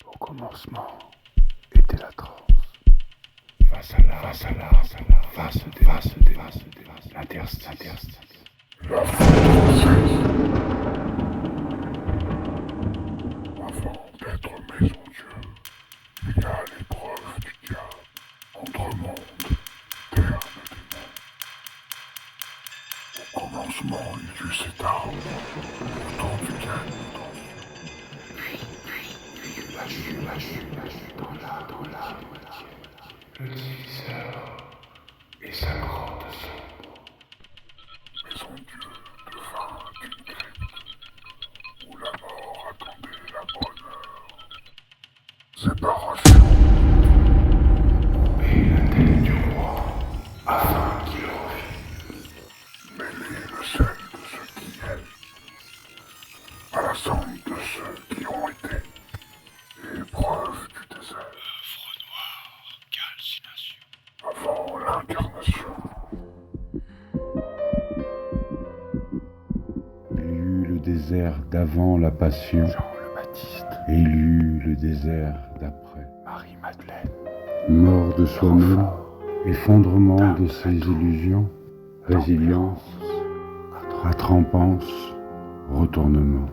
Au commencement était la transe. Face à l'interstice. La foudre cesse. Avant d'être maison Dieu, il y a l'épreuve du diable. Entre monde, terre de démons. Au commencement, il y eut cet arbre, autour duquel nous dansions. Puis la chute, dans la moitié. Le diviseur et sa grande sombre. Maison Dieu devint une crypte où la mort attendait la bonne heure. Séparation. Et la tête du roi afin qu'il revive. Mêler le sel de ceux qui aiment à la cendre de ceux qui ont été. Épreuve du désert. Œuvre noire, calcination. Avant l'incarnation. Il y eut le désert d'avant la passion, Jean le Baptiste. et il y eut le désert d'après. Marie-Madeleine. Mort de soi-même, effondrement de ses illusions, résilience, attrampance, retournement.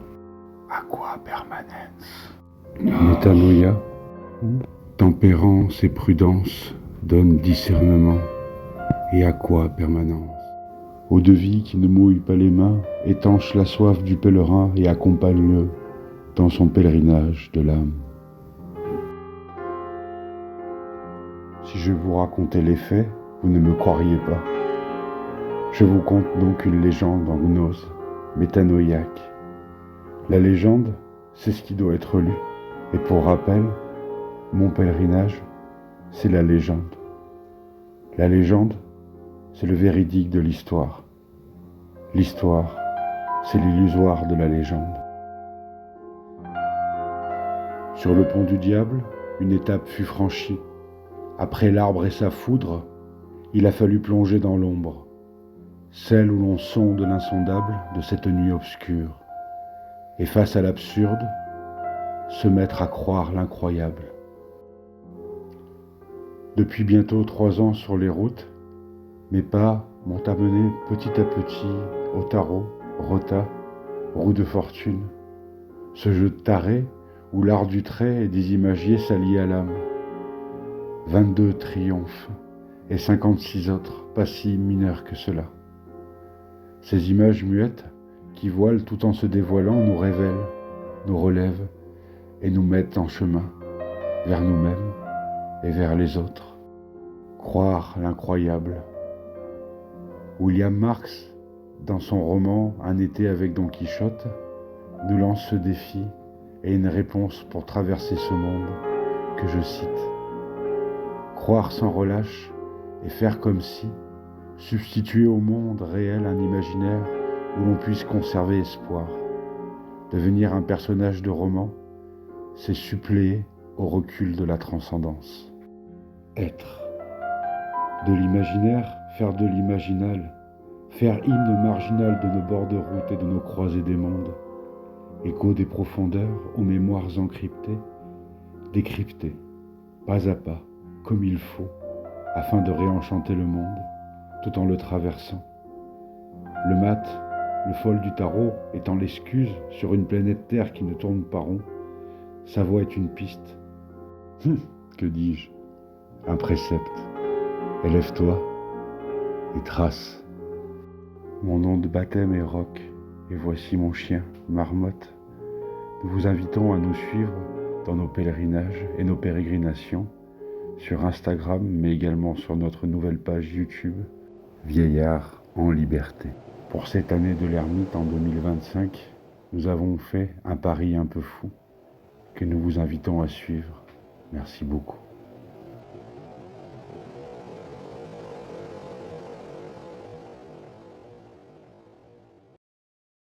Aqua permanens. Métanoïa, tempérance et prudence donnent discernement, et à quoi permanence. Eau de vie qui ne mouille pas les mains, étanche la soif du pèlerin et accompagne-le dans son pèlerinage de l'âme. Si je vous racontais les faits, vous ne me croiriez pas. Je vous conte donc une légende en gnose, métanoïaque. La légende, c'est ce qui doit être lu. Et pour rappel, mon pèlerinage, c'est la légende. La légende, c'est le véridique de l'histoire. L'histoire, c'est l'illusoire de la légende. Sur le pont du diable, une étape fut franchie. Après l'arbre et sa foudre, il a fallu plonger dans l'ombre, celle où l'on sonde l'insondable de cette nuit obscure, et face à l'absurde, se mettre à croire l'incroyable. Depuis bientôt 3 ans sur les routes, mes pas m'ont amené petit à petit au tarot, rota, roue de fortune, ce jeu taré où l'art du trait et des imagiers s'allient à l'âme. 22 triomphes et 56 autres, pas si mineurs que cela. Ces images muettes qui voilent tout en se dévoilant nous révèlent, nous relèvent et nous mettent en chemin vers nous-mêmes et vers les autres. Croire l'incroyable. William Marx, dans son roman Un été avec Don Quichotte, nous lance ce défi et une réponse pour traverser ce monde que je cite. Croire sans relâche et faire comme si, substituer au monde réel un imaginaire où l'on puisse conserver espoir. Devenir un personnage de roman, c'est suppléer au recul de la transcendance. Être. De l'imaginaire, faire de l'imaginal, faire hymne marginal de nos bords de route et de nos croisées des mondes, écho des profondeurs aux mémoires encryptées, décrypter, pas à pas, comme il faut, afin de réenchanter le monde, tout en le traversant. Le mat, le fol du tarot, étant l'excuse sur une planète Terre qui ne tourne pas rond, sa voix est une piste. Que dis-je? Un précepte. Élève-toi et trace. Mon nom de baptême est Roc, et voici mon chien, Marmotte. Nous vous invitons à nous suivre dans nos pèlerinages et nos pérégrinations, sur Instagram, mais également sur notre nouvelle page YouTube, Vieillard en liberté. Pour cette année de l'ermite en 2025, nous avons fait un pari un peu fou, que nous vous invitons à suivre. Merci beaucoup.